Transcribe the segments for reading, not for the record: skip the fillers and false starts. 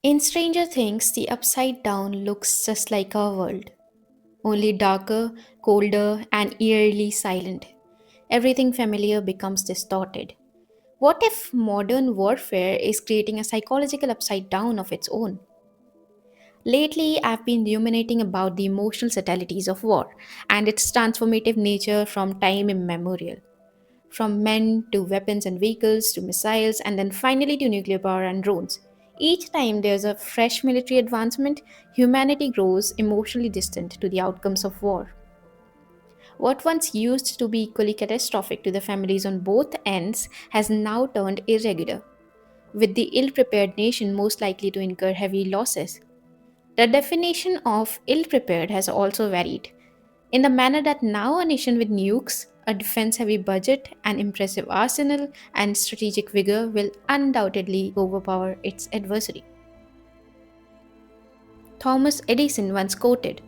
In Stranger Things, the Upside Down looks just like our world, only darker, colder, and eerily silent. Everything familiar becomes distorted. What if modern warfare is creating a psychological upside down of its own? Lately, I've been ruminating about the emotional subtleties of war and its transformative nature from time immemorial. From men to weapons and vehicles to missiles, and then finally to nuclear power and drones. Each time there's a fresh military advancement, humanity grows emotionally distant to the outcomes of war. What once used to be equally catastrophic to the families on both ends has now turned irregular, with the ill prepared nation most likely to incur heavy losses. The definition of ill prepared has also varied, in the manner that now a nation with nukes, a defense heavy budget, an impressive arsenal, and strategic vigor will undoubtedly overpower its adversary. Thomas Edison once quoted,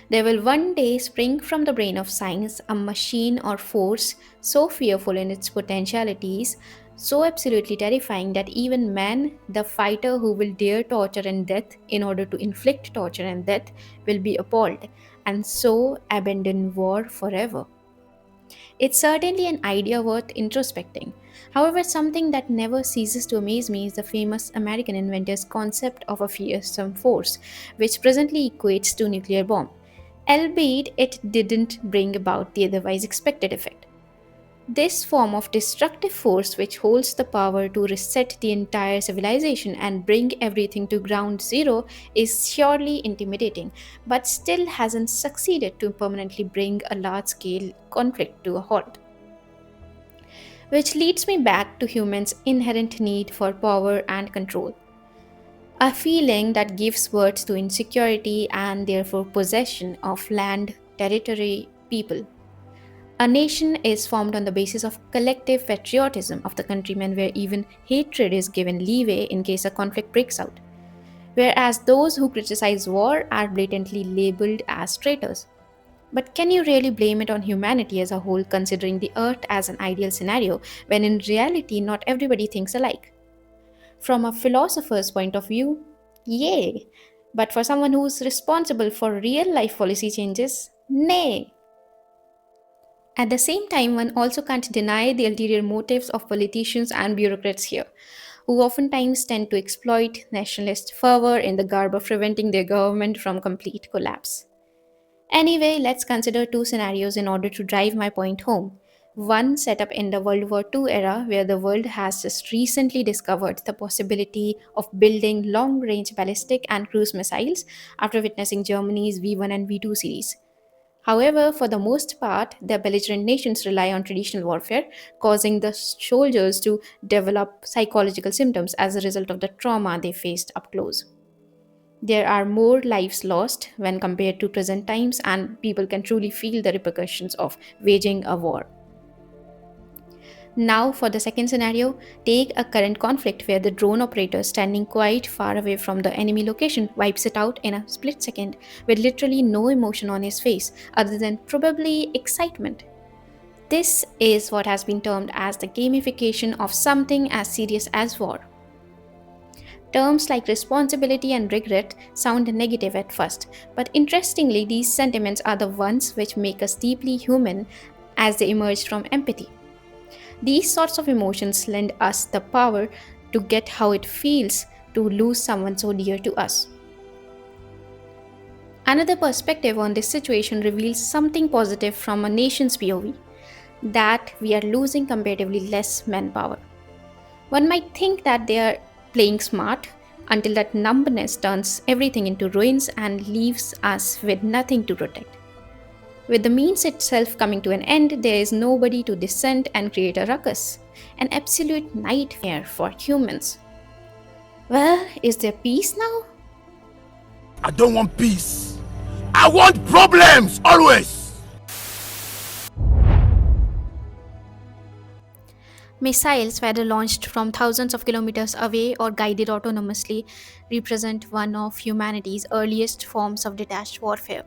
"There will one day spring from the brain of science a machine or force so fearful in its potentialities, so absolutely terrifying that even man, the fighter who will dare torture and death in order to inflict torture and death, will be appalled, and so abandon war forever." It's certainly an idea worth introspecting. However, something that never ceases to amaze me is the famous American inventor's concept of a fearsome force, which presently equates to nuclear bomb, albeit it didn't bring about the otherwise expected effect. This form of destructive force, which holds the power to reset the entire civilization and bring everything to ground zero, is surely intimidating, but still hasn't succeeded to permanently bring a large scale conflict to a halt. Which leads me back to humans' inherent need for power and control, a feeling that gives birth to insecurity and therefore possession of land, territory, people. A nation is formed on the basis of collective patriotism of the countrymen, where even hatred is given leeway in case a conflict breaks out, whereas those who criticize war are blatantly labeled as traitors. But can you really blame it on humanity as a whole, considering the Earth as an ideal scenario, when in reality not everybody thinks alike? From a philosopher's point of view, yay. But for someone who's responsible for real life policy changes, nay. At the same time, one also can't deny the ulterior motives of politicians and bureaucrats here, who oftentimes tend to exploit nationalist fervor in the garb of preventing their government from complete collapse. Anyway, let's consider two scenarios in order to drive my point home. One set up in the World War II era, where the world has just recently discovered the possibility of building long range ballistic and cruise missiles after witnessing Germany's V1 and V2 series. However, for the most part, the belligerent nations rely on traditional warfare, causing the soldiers to develop psychological symptoms as a result of the trauma they faced up close. There are more lives lost when compared to present times, and people can truly feel the repercussions of waging a war. Now, for the second scenario, take a current conflict where the drone operator standing quite far away from the enemy location wipes it out in a split second with literally no emotion on his face other than probably excitement. This is what has been termed as the gamification of something as serious as war. Terms like responsibility and regret sound negative at first, but interestingly, these sentiments are the ones which make us deeply human as they emerge from empathy. These sorts of emotions lend us the power to get how it feels to lose someone so dear to us. Another perspective on this situation reveals something positive from a nation's POV, that we are losing comparatively less manpower. One might think that they are playing smart until that numbness turns everything into ruins and leaves us with nothing to protect. With the means itself coming to an end, there is nobody to dissent and create a ruckus. An absolute nightmare for humans. Well, is there peace now? I don't want peace. I want problems always. Missiles, whether launched from thousands of kilometers away or guided autonomously, represent one of humanity's earliest forms of detached warfare.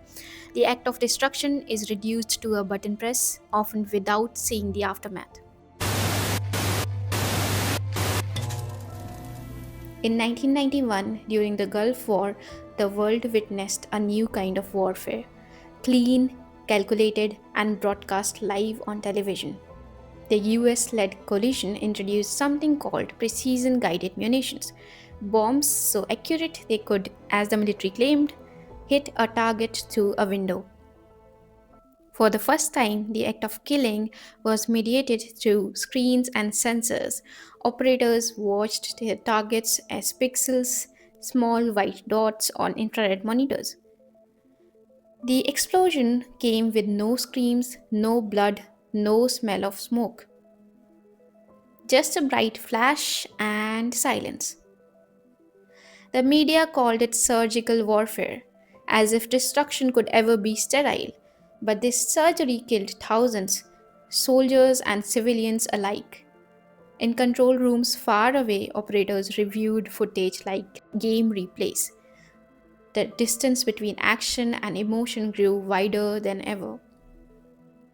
The act of destruction is reduced to a button press, often without seeing the aftermath. In 1991, during the Gulf War, the world witnessed a new kind of warfare: clean, calculated, and broadcast live on television. The US led coalition introduced something called precision guided munitions, bombs so accurate they could, as the military claimed, hit a target through a window. For the first time, the act of killing was mediated through screens and sensors. Operators watched their targets as pixels, small white dots on infrared monitors. The explosion came with no screams, no blood, no smell of smoke, just a bright flash and silence. The media called it surgical warfare, as if destruction could ever be sterile. But this surgery killed thousands, soldiers and civilians alike. In control rooms far away, operators reviewed footage like game replays. The distance between action and emotion grew wider than ever.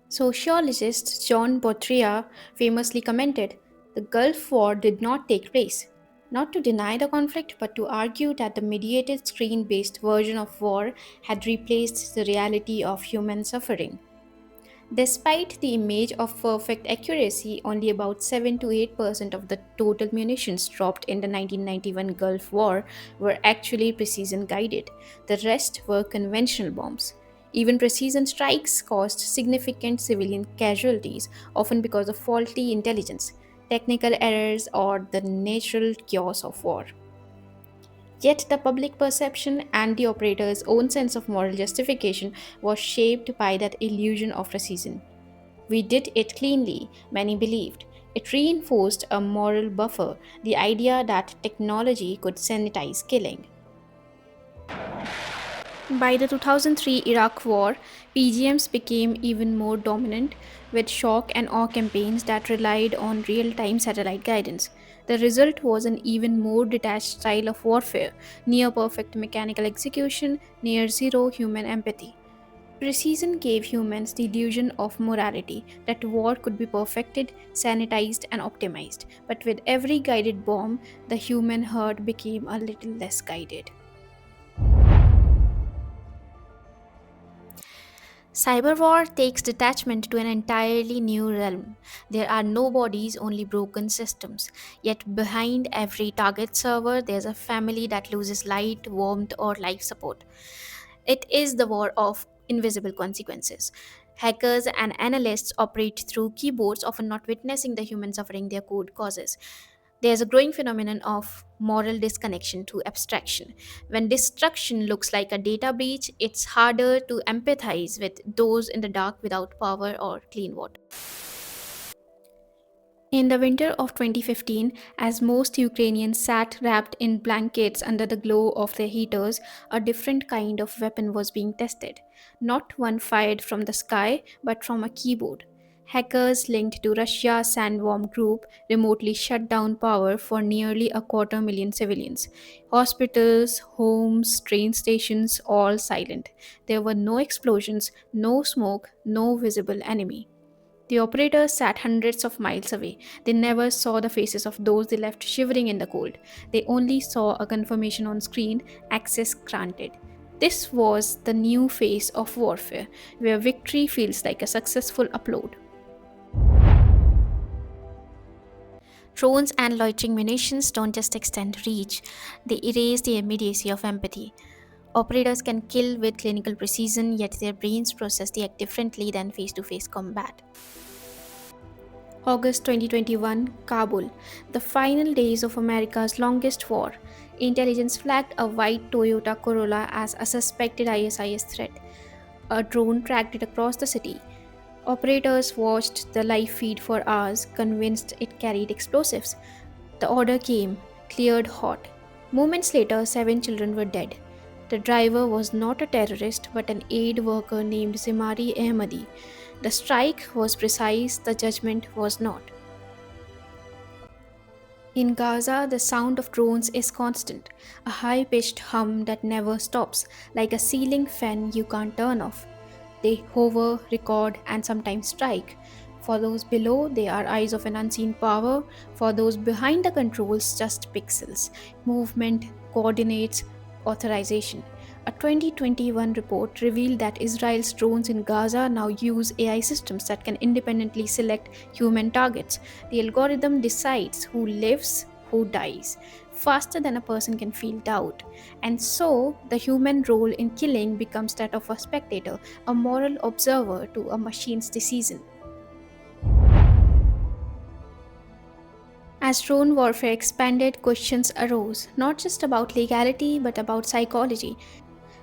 Sociologist John Botria famously commented, "The Gulf War did not take place, not to deny the conflict, but to argue that the mediated screen based version of war had replaced the reality of human suffering." Despite the image of perfect accuracy, only about 7 to 8% of the total munitions dropped in the 1991 Gulf War were actually precision guided. The rest were conventional bombs. Even precision strikes caused significant civilian casualties, often because of faulty intelligence, technical errors, or the natural chaos of war. Yet the public perception and the operator's own sense of moral justification was shaped by that illusion of precision. We did it cleanly, many believed. It reinforced a moral buffer, the idea that technology could sanitize killing. By the 2003 Iraq War, PGMs became even more dominant, with shock and awe campaigns that relied on real time satellite guidance. The result was an even more detached style of warfare: near perfect mechanical execution, near zero human empathy. Precision gave humans the illusion of morality, that war could be perfected, sanitized, and optimized. But with every guided bomb, the human herd became a little less guided. Cyberwar takes detachment to an entirely new realm. There are no bodies, only broken systems. Yet behind every target server, there's a family that loses light, warmth, or life support. It is the war of invisible consequences. Hackers and analysts operate through keyboards, often not witnessing the human suffering their code causes. There's a growing phenomenon of moral disconnection to abstraction. When destruction looks like a data breach, it's harder to empathize with those in the dark without power or clean water. In the winter of 2015, as most Ukrainians sat wrapped in blankets under the glow of their heaters, a different kind of weapon was being tested. Not one fired from the sky, but from a keyboard. Hackers linked to Russia's Sandworm group remotely shut down power for nearly a quarter million civilians. Hospitals, homes, train stations, all silent. There were no explosions, no smoke, no visible enemy. The operators sat hundreds of miles away. They never saw the faces of those they left shivering in the cold. They only saw a confirmation on screen: access granted. This was the new phase of warfare, where victory feels like a successful upload. Drones and loitering munitions don't just extend reach, they erase the immediacy of empathy. Operators can kill with clinical precision, yet their brains process the act differently than face to face combat. August 2021, Kabul, the final days of America's longest war. Intelligence flagged a white Toyota Corolla as a suspected ISIS threat. A drone tracked it across the city. Operators watched the live feed for hours, convinced it carried explosives. The order came, cleared hot. Moments later, 7 children were dead. The driver was not a terrorist but an aid worker named Zimari Ahmadi. The strike was precise, the judgment was not. In Gaza, the sound of drones is constant, a high pitched hum that never stops, like a ceiling fan you can't turn off. They hover, record, and sometimes strike. For those below, they are eyes of an unseen power. For those behind the controls, just pixels, movement, coordinates, authorization. A 2021 report revealed that Israel's drones in Gaza now use AI systems that can independently select human targets. The algorithm decides who lives, who dies, faster than a person can feel doubt. And so, the human role in killing becomes that of a spectator, a moral observer to a machine's decision. As drone warfare expanded, questions arose, not just about legality but about psychology.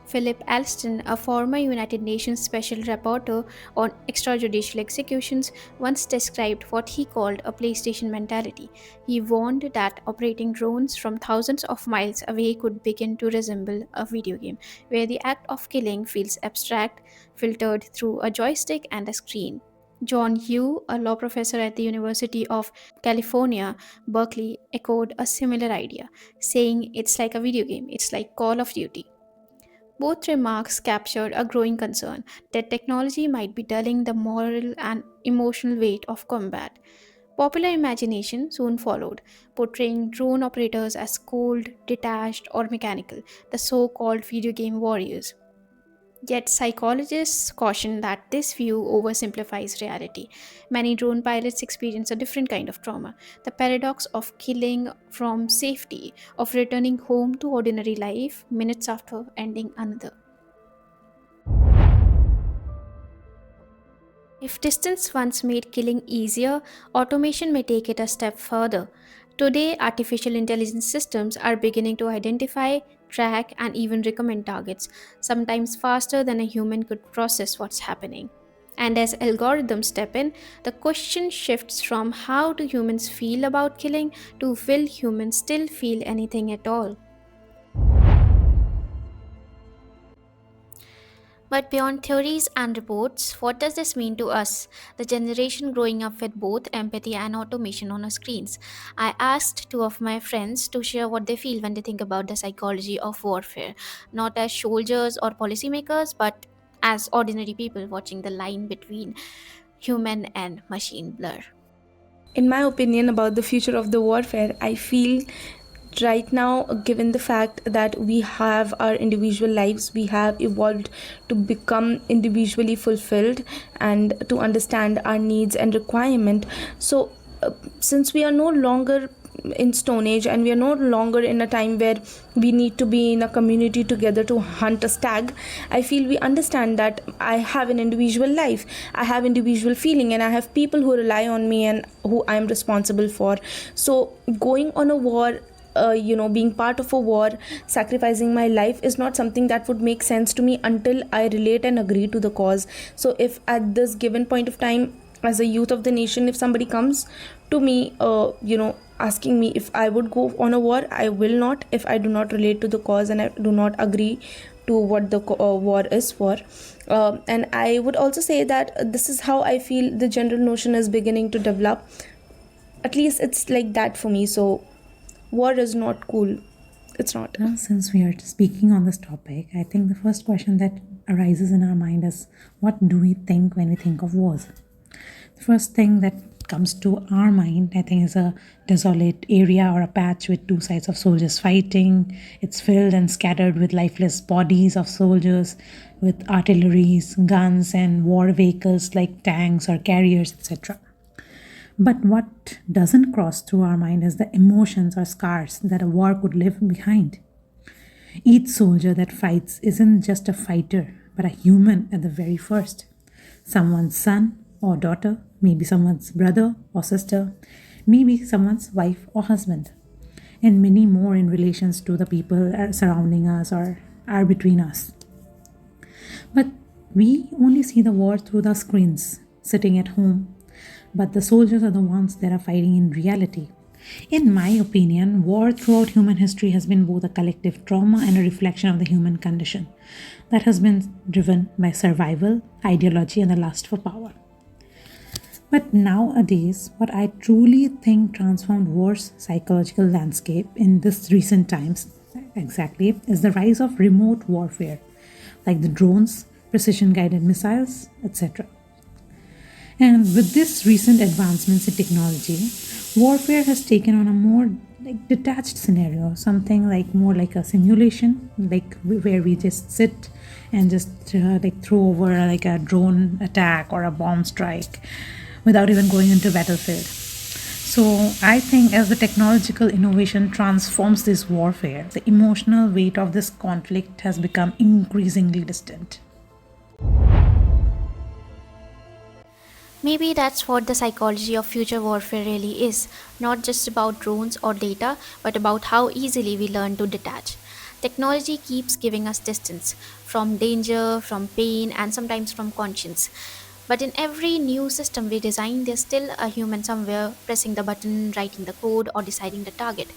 Philip Alston, a former United Nations Special Rapporteur on extrajudicial executions, once described what he called a PlayStation mentality. He warned that operating drones from thousands of miles away could begin to resemble a video game, where the act of killing feels abstract, filtered through a joystick and a screen. John Yu, a law professor at the University of California, Berkeley, echoed a similar idea, saying it's like a video game, it's like Call of Duty. Both remarks captured a growing concern that technology might be dulling the moral and emotional weight of combat. Popular imagination soon followed, portraying drone operators as cold, detached, or mechanical, the so called video game warriors. Yet psychologists caution that this view oversimplifies reality. Many drone pilots experience a different kind of trauma, the paradox of killing from safety, of returning home to ordinary life minutes after ending another. If distance once made killing easier, automation may take it a step further. Today, artificial intelligence systems are beginning to identify, track, and even recommend targets, sometimes faster than a human could process what's happening. And as algorithms step in, the question shifts from how do humans feel about killing to will humans still feel anything at all? But beyond theories and reports, what does this mean to us, the generation growing up with both empathy and automation on our screens? I asked two of my friends to share what they feel when they think about the psychology of warfare, not as soldiers or policymakers, but as ordinary people watching the line between human and machine blur. In my opinion about the future of the warfare, I feel right now, given the fact that we have our individual lives, we have evolved to become individually fulfilled and to understand our needs and requirement. So since we are no longer in stone age and we are no longer in a time where we need to be in a community together to hunt a stag, I feel we understand that I have an individual life, I have individual feeling, and I have people who rely on me and who I am responsible for. So going on a war, being part of a war, sacrificing my life is not something that would make sense to me until I relate and agree to the cause. So if at this given point of time, as a youth of the nation, if somebody comes to me asking me if I would go on a war, I will not, if I do not relate to the cause and I do not agree to what the war is for. And I would also say that this is how I feel the general notion is beginning to develop. At least it's like that for me. So war is not cool. It's not. Now, since we are speaking on this topic, I think the first question that arises in our mind is, what do we think when we think of wars? The first thing that comes to our mind, I think, is a desolate area or a patch with two sides of soldiers fighting. It's filled and scattered with lifeless bodies of soldiers, with artilleries, guns, and war vehicles like tanks or carriers, etc. But what doesn't cross through our mind is the emotions or scars that a war could leave behind. Each soldier that fights isn't just a fighter, but a human at the very first. Someone's son or daughter, maybe someone's brother or sister, maybe someone's wife or husband, and many more in relations to the people surrounding us or are between us. But we only see the war through the screens, sitting at home. But the soldiers are the ones that are fighting in reality. In my opinion, war throughout human history has been both a collective trauma and a reflection of the human condition that has been driven by survival, ideology, and the lust for power. But nowadays, what I truly think transformed war's psychological landscape in this recent times exactly is the rise of remote warfare, like the drones, precision guided missiles, etc. And with this recent advancements in technology, warfare has taken on a more like detached scenario, something like more like a simulation, like where we just sit and just like throw over like a drone attack or a bomb strike without even going into battlefield. So I think as the technological innovation transforms this warfare, the emotional weight of this conflict has become increasingly distant. Maybe that's what the psychology of future warfare really is, not just about drones or data, but about how easily we learn to detach. Technology keeps giving us distance from danger, from pain, and sometimes from conscience. But in every new system we design, there's still a human somewhere pressing the button, writing the code, or deciding the target.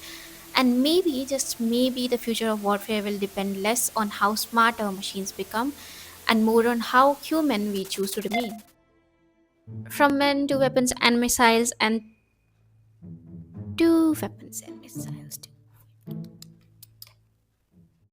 And maybe, just maybe, the future of warfare will depend less on how smart our machines become and more on how human we choose to remain. From men to weapons and missiles, and to weapons and missiles too.